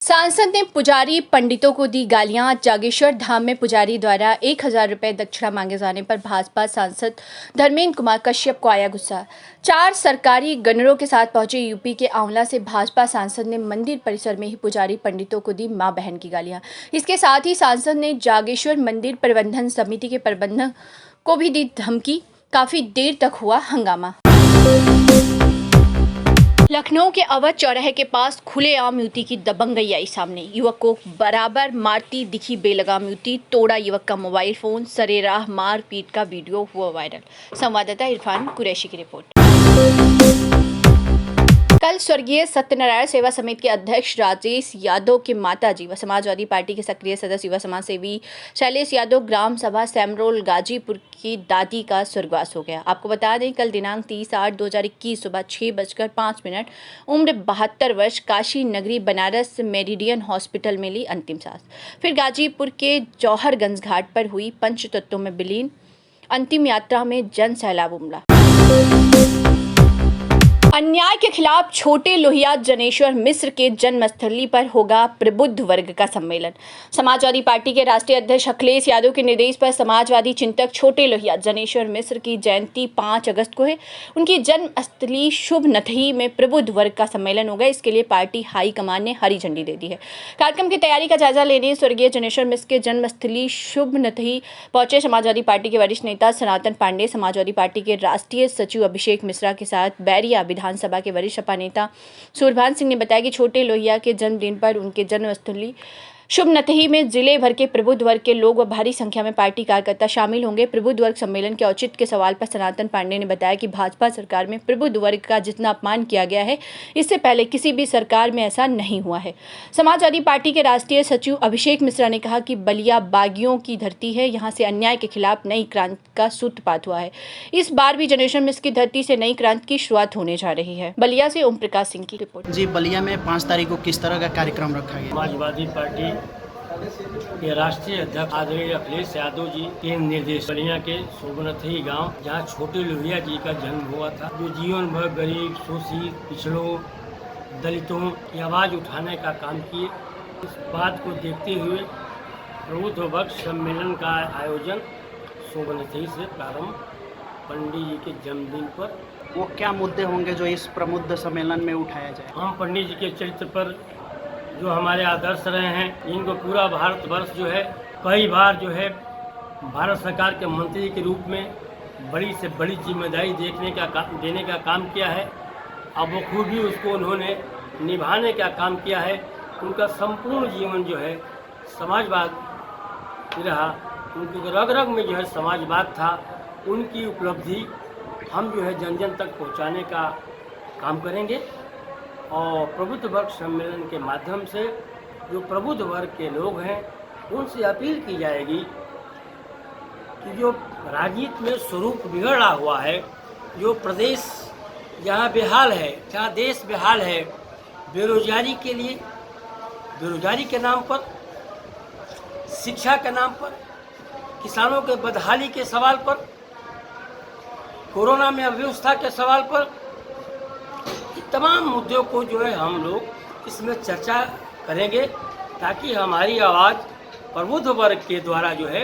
सांसद ने पुजारी पंडितों को दी गालियां। जागेश्वर धाम में पुजारी द्वारा 1000 रुपए दक्षिणा मांगे जाने पर भाजपा सांसद धर्मेंद्र कुमार कश्यप को आया गुस्सा। 4 सरकारी गणरों के साथ पहुंचे यूपी के आंवला से भाजपा सांसद ने मंदिर परिसर में ही पुजारी पंडितों को दी मां बहन की गालियां। इसके साथ ही सांसद ने जागेश्वर मंदिर प्रबंधन समिति के प्रबंधक को भी दी धमकी। काफी देर तक हुआ हंगामा। लखनऊ के अवध चौराहे के पास खुलेआम युवती की दबंगई आई सामने। युवक को बराबर मारती दिखी बेलगाम युवती, तोड़ा युवक का मोबाइल फोन, सरेराह मार पीट का वीडियो हुआ वायरल। संवाददाता इरफान कुरैशी की रिपोर्ट। कल स्वर्गीय सत्यनारायण सेवा समिति के अध्यक्ष राजेश यादव के माताजी व समाजवादी पार्टी के सक्रिय सदस्य युवा समाज सेवी शैलेश यादव ग्राम सभा सैमरोल गाजीपुर की दादी का स्वर्गवास हो गया। आपको बता दें, कल दिनांक 30/8/2021 सुबह 6:05 उम्र 72 वर्ष काशी नगरी बनारस मेरिडियन हॉस्पिटल में ली अंतिम सांस। फिर गाजीपुर के जौहरगंज घाट पर हुई पंचतत्वों में विलीन। अंतिम यात्रा में जन सैलाब उमड़ा। अन्याय के खिलाफ छोटे लोहिया जनेश्वर मिश्र के जन्मस्थली पर होगा प्रबुद्ध वर्ग का सम्मेलन। समाजवादी पार्टी के राष्ट्रीय अध्यक्ष अखिलेश यादव के निर्देश पर समाजवादी चिंतक छोटे लोहिया जनेश्वर मिश्र की जयंती 5 अगस्त को है। उनकी जन्मस्थली शुभ नथई में प्रबुद्ध वर्ग का सम्मेलन होगा। इसके लिए पार्टी हाईकमान ने हरी झंडी दे दी है। कार्यक्रम की तैयारी का जायजा लेने स्वर्गीय जनेश्वर मिश्र के जन्मस्थली शुभ नथई पहुंचे समाजवादी पार्टी के वरिष्ठ नेता सनातन पांडे, समाजवादी पार्टी के राष्ट्रीय सचिव अभिषेक मिश्रा के साथ बैरिया विधानसभा के वरिष्ठ सपा नेता सूरभान सिंह ने बताया कि छोटे लोहिया के जन्मदिन पर उनके जन्मस्थली शुभ नथई में जिले भर के प्रबुद्ध वर्ग के लोग व भारी संख्या में पार्टी कार्यकर्ता शामिल होंगे। प्रबुद्ध वर्ग सम्मेलन के औचित्य के सवाल पर सनातन पांडे ने बताया कि भाजपा सरकार में प्रबुद्ध वर्ग का जितना अपमान किया गया है, इससे पहले किसी भी सरकार में ऐसा नहीं हुआ है। समाजवादी पार्टी के राष्ट्रीय सचिव अभिषेक मिश्रा ने कहा कि बलिया बागियों की धरती है, यहाँ से अन्याय के खिलाफ नई क्रांति का सूत्रपात हुआ है। इस बार भी जनेश्वर मिश्र की धरती से नई क्रांति की शुरुआत होने जा रही है। बलिया से ओम प्रकाश सिंह की रिपोर्ट। जी, बलिया में 5 तारीख को किस तरह का कार्यक्रम रखा गया? समाजवादी पार्टी के राष्ट्रीय अध्यक्ष आदरणीय अखिलेश यादव जी के निर्देश बलिया के सोबनथई गांव, जहां छोटे लोहिया जी का जन्म हुआ था, जो जीवन भर गरीब, शोषित, पिछड़ों, दलितों की आवाज उठाने का काम किए। इस बात को देखते हुए प्रबुद्ध वर्ग सम्मेलन का आयोजन सोबनथई से प्रारंभ पंडित जी के जन्मदिन पर। वो क्या मुद्दे होंगे जो इस प्रबुद्ध सम्मेलन में उठाया जाए? हम पंडित जी के चरित्र पर जो हमारे आदर्श रहे हैं, इनको पूरा भारतवर्ष जो है कई बार जो है भारत सरकार के मंत्री के रूप में बड़ी से बड़ी जिम्मेदारी देने का काम किया है। अब वो खुद भी उसको उन्होंने निभाने का काम किया है। उनका संपूर्ण जीवन जो है समाजवाद रहा, उनकी रग रग में जो है समाजवाद था। उनकी उपलब्धि हम जो है जन जन तक पहुँचाने का काम करेंगे और प्रबुद्ध वर्ग सम्मेलन के माध्यम से जो प्रबुद्ध वर्ग के लोग हैं उनसे अपील की जाएगी कि जो राजनीति में स्वरूप बिगड़ा हुआ है, जो प्रदेश जहाँ बेहाल है, जहाँ देश बेहाल है, बेरोजगारी के लिए, बेरोजगारी के नाम पर, शिक्षा के नाम पर, किसानों के बदहाली के सवाल पर, कोरोना में अव्यवस्था के सवाल पर, तमाम मुद्दों को जो है हम लोग इसमें चर्चा करेंगे ताकि हमारी आवाज़ प्रबुद्ध वर्ग के द्वारा जो है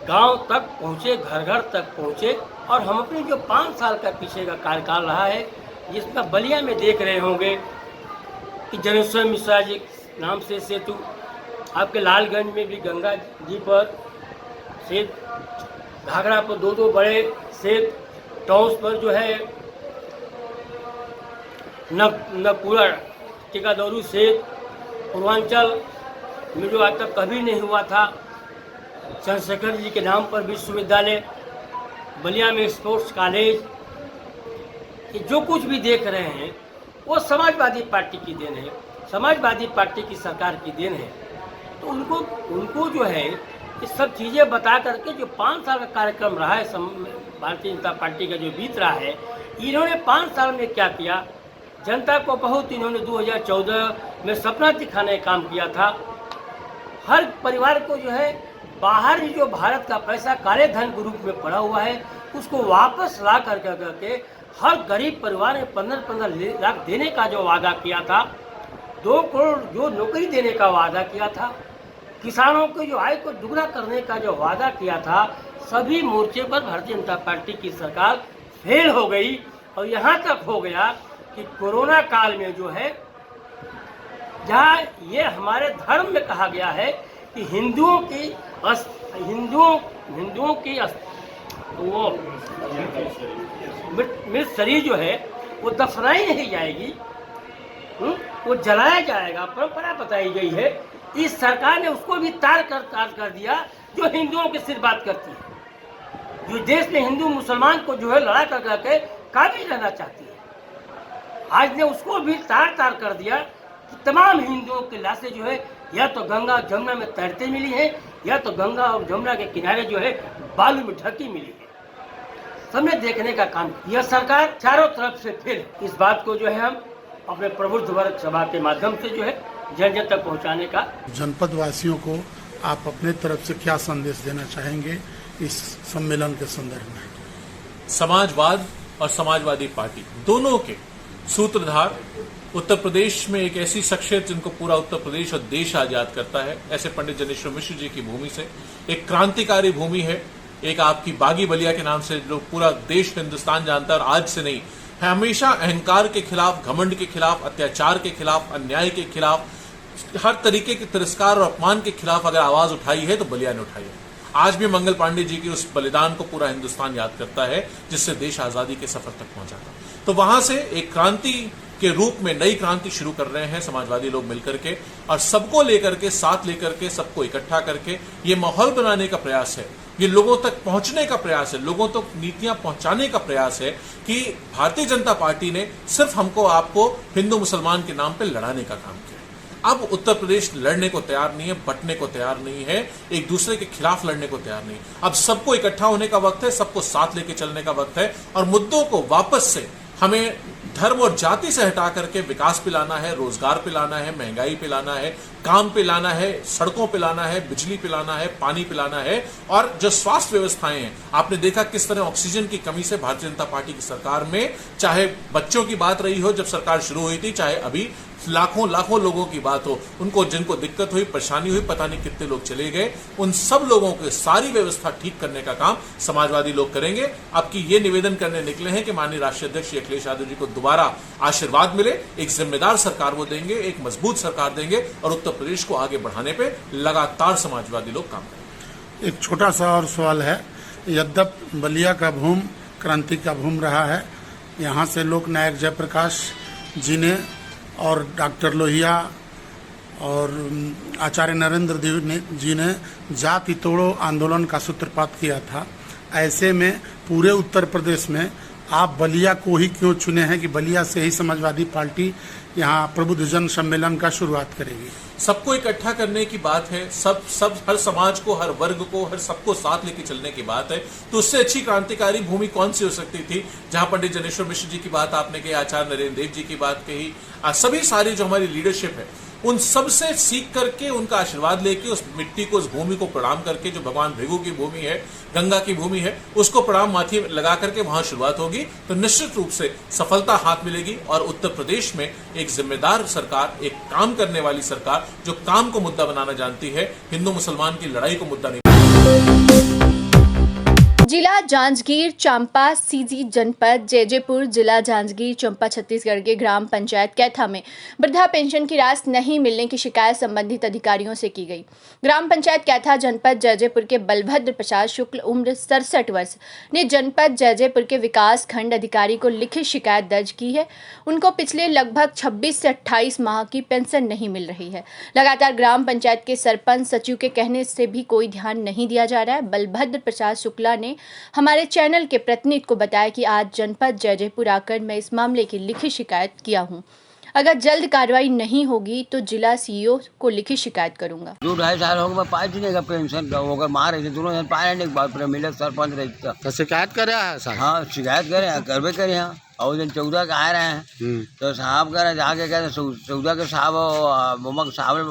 गांव तक पहुँचे, घर घर तक पहुँचे। और हम अपने जो 5 साल का पीछे का कार्यकाल रहा है, जिसमें बलिया में देख रहे होंगे कि जनेश्वर मिश्रा जी नाम से सेतु, आपके लालगंज में भी गंगा जी पर सेत, घाघरा पर 2 बड़े सेत, टॉस पर जो है न पूरा टिकादौरू से पूर्वांचल में जो आज तक कभी नहीं हुआ था, चंद्रशेखर जी के नाम पर विश्वविद्यालय, बलिया में स्पोर्ट्स कॉलेज, ये जो कुछ भी देख रहे हैं वो समाजवादी पार्टी की देन है, समाजवादी पार्टी की सरकार की देन है। तो उनको जो है ये सब चीज़ें बता करके जो 5 साल का कार्यक्रम रहा है भारतीय जनता पार्टी का जो बीत रहा है, इन्होंने 5 साल में क्या किया, जनता को बहुत इन्होंने 2014 में सपना दिखाने का काम किया था। हर परिवार को जो है बाहर जो भारत का पैसा काले धन के रूप में पड़ा हुआ है, उसको वापस ला करके हर गरीब परिवार में 15-15 लाख देने का जो वादा किया था, 2 करोड़ जो नौकरी देने का वादा किया था, किसानों की जो आय को दुगना करने का जो वादा किया था, सभी मोर्चे पर भारतीय जनता पार्टी की सरकार फेल हो गई। और यहाँ तक हो गया कि कोरोना काल में जो है, जहाँ ये हमारे धर्म में कहा गया है कि हिंदुओं की वो मृत शरीर जो है वो दफनाई नहीं जाएगी, वो जलाया जाएगा, परंपरा बताई गई है। इस सरकार ने उसको भी तार कर दिया जो हिंदुओं की सिर्फ बात करती है, जो देश में हिंदू मुसलमान को जो है लड़ा कर करके काबिज रहना चाहती है। आज ने उसको भी तार कर दिया कि तमाम हिंदुओं की लाशें जो है या तो गंगा जमुना में तैरते मिली है, या तो गंगा और जमुना के किनारे जो है बालू में ढकी मिली है। सबने देखने का काम, यह सरकार चारों तरफ से फेल। इस बात को जो है हम अपने प्रबुद्ध वर्ग सभा के माध्यम से जो है जन जन तक पहुंचाने का। जनपद वासियों को आप अपने तरफ से क्या संदेश देना चाहेंगे इस सम्मेलन के संदर्भ में? समाजवाद और समाजवादी पार्टी दोनों के सूत्रधार उत्तर प्रदेश में एक ऐसी शख्सियत जिनको पूरा उत्तर प्रदेश और देश आज याद करता है, ऐसे पंडित जनेश्वर मिश्र जी की भूमि से एक क्रांतिकारी भूमि है, एक आपकी बागी बलिया के नाम से जो पूरा देश हिंदुस्तान जानता है। और आज से नहीं, हमेशा अहंकार के खिलाफ, घमंड के खिलाफ, अत्याचार के खिलाफ, अन्याय के खिलाफ, हर तरीके के तिरस्कार और अपमान के खिलाफ अगर आवाज उठाई है तो बलिया ने उठाई है। आज भी मंगल पांडे जी के उस बलिदान को पूरा हिंदुस्तान याद करता है, जिससे देश आजादी के सफर तक पहुंचा था। तो वहां से एक क्रांति के रूप में नई क्रांति शुरू कर रहे हैं समाजवादी लोग मिलकर के, और सबको लेकर के, साथ लेकर के, सबको इकट्ठा करके ये माहौल बनाने का प्रयास है, ये लोगों तक पहुंचने का प्रयास है, लोगों तक नीतियां पहुंचाने का प्रयास है कि भारतीय जनता पार्टी ने सिर्फ हमको आपको हिंदू मुसलमान के नाम पे लड़ाने का काम किया। अब उत्तर प्रदेश लड़ने को तैयार नहीं है, बंटने को तैयार नहीं है, एक दूसरे के खिलाफ लड़ने को तैयार नहीं। अब सबको इकट्ठा होने का वक्त है, सबको साथ लेके चलने का वक्त है, और मुद्दों को वापस से हमें धर्म और जाति से हटा करके विकास पे लाना है, रोजगार पे लाना है, महंगाई पे लाना है, काम पे लाना है, सड़कों पे लाना है, बिजली पे लाना है, पानी पे लाना है। और जो स्वास्थ्य व्यवस्थाएं हैं, आपने देखा किस तरह ऑक्सीजन की कमी से भारतीय जनता पार्टी की सरकार में, चाहे बच्चों की बात रही हो जब सरकार शुरू हुई थी, चाहे अभी लाखों लोगों की बात हो, उनको जिनको दिक्कत हुई, परेशानी हुई, पता नहीं कितने लोग चले गए, उन सब लोगों की सारी व्यवस्था ठीक करने का काम समाजवादी लोग करेंगे। अब की ये निवेदन करने निकले हैं कि माननीय राष्ट्रीय अध्यक्ष अखिलेश यादव जी को दोबारा आशीर्वाद मिले, एक जिम्मेदार सरकार वो देंगे, एक मजबूत सरकार देंगे, और उत्तर प्रदेश को आगे बढ़ाने पे लगातार समाजवादी लोग काम करेंगे। एक छोटा सा और सवाल है, यद्यपि बलिया का भूम क्रांति का भूम रहा है, यहाँ से लोक नायक जयप्रकाश जी ने और डॉक्टर लोहिया और आचार्य नरेंद्र जी ने जाति तोड़ो आंदोलन का सूत्रपात किया था। ऐसे में पूरे उत्तर प्रदेश में आप बलिया को ही क्यों चुने हैं कि बलिया से ही समाजवादी पार्टी यहाँ प्रबुद्ध जन सम्मेलन का शुरुआत करेगी? सबको इकट्ठा करने की बात है, सब हर समाज को, हर वर्ग को, हर सबको साथ लेके चलने की बात है। तो उससे अच्छी क्रांतिकारी भूमि कौन सी हो सकती थी, जहां पंडित जनेश्वर मिश्र जी की बात आपने कही, आचार्य नरेंद्र देव जी की बात कही, सभी सारी जो हमारी लीडरशिप है, उन सब से सीख करके, उनका आशीर्वाद लेके, उस मिट्टी को, उस भूमि को प्रणाम करके, जो भगवान भृगु की भूमि है, गंगा की भूमि है, उसको प्रणाम माथे लगा करके वहां शुरुआत होगी, तो निश्चित रूप से सफलता हाथ मिलेगी। और उत्तर प्रदेश में एक जिम्मेदार सरकार, एक काम करने वाली सरकार, जो काम को मुद्दा बनाना जानती है, हिंदू मुसलमान की लड़ाई को मुद्दा नहीं। जिला जांजगीर चांपा सीजी जनपद जैजेपुर जिला जांजगीर चांपा छत्तीसगढ़ के ग्राम पंचायत कैथा में वृद्धा पेंशन की राशि नहीं मिलने की शिकायत संबंधित अधिकारियों से की गई। ग्राम पंचायत कैथा जनपद जैजेपुर के बलभद्र प्रसाद शुक्ल उम्र 67 वर्ष ने जनपद जैजेपुर के विकास खंड अधिकारी को लिखित शिकायत दर्ज की है। उनको पिछले लगभग 26 से 28 माह की पेंशन नहीं मिल रही है। लगातार ग्राम पंचायत के सरपंच सचिव के कहने से भी कोई ध्यान नहीं दिया जा रहा है। बलभद्र प्रसाद शुक्ला ने हमारे चैनल के प्रतिनिधि को बताया कि आज जनपद जैजेपुर आकर मैं इस मामले की लिखित शिकायत किया हूं। अगर जल्द कार्रवाई नहीं होगी तो जिला सीईओ को लिखित शिकायत करूंगा। 2-2.5 साल हो गए पाई नहीं का पेंशन होकर मार रहे थे, दोनों जन पाए नहीं, बात पर मिले सरपंच रही तो शिकायत कर रहा है? हाँ शिकायत करे, करवे करे यहाँ। और दिन 14 के आ रहे हैं तो साहब करे जाके कहते 14 के साहब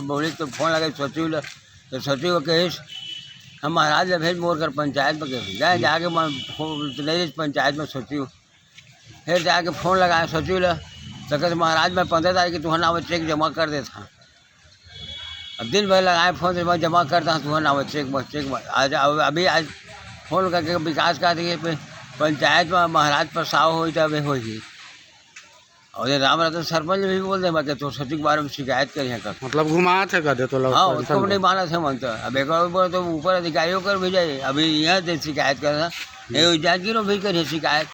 बोले तो फोन लगे सचिव, तो सचिव कहिस हम महाराज भेज मोर कर पंचायत में कह जाए, जाके नहीं पंचायत में सचिव, फिर जाके फोन लगाया सचिव तो कहते महाराज मैं 15 तारीख की तुम्हारा नाम चेक जमा कर देता। अब दिन भर लगाए फोन से मैं जमा करता हूँ तुम्हारा नाम चेक आज अभी आज फोन करके विकास का देखिए पंचायत में महाराज पर साव हो तब होगी। और ये राम रतन सरपंच भी बोल दे मैं तो सचिव के बारे में शिकायत करी है कर मतलब घुमा थे कर दे तो लोग हाँ उसको नहीं माना थे मन तो अब एक और बोले तो ऊपर अधिकारियों कर भी जाए अभी यहाँ से शिकायत करना ये जागीरों भी करिए शिकायत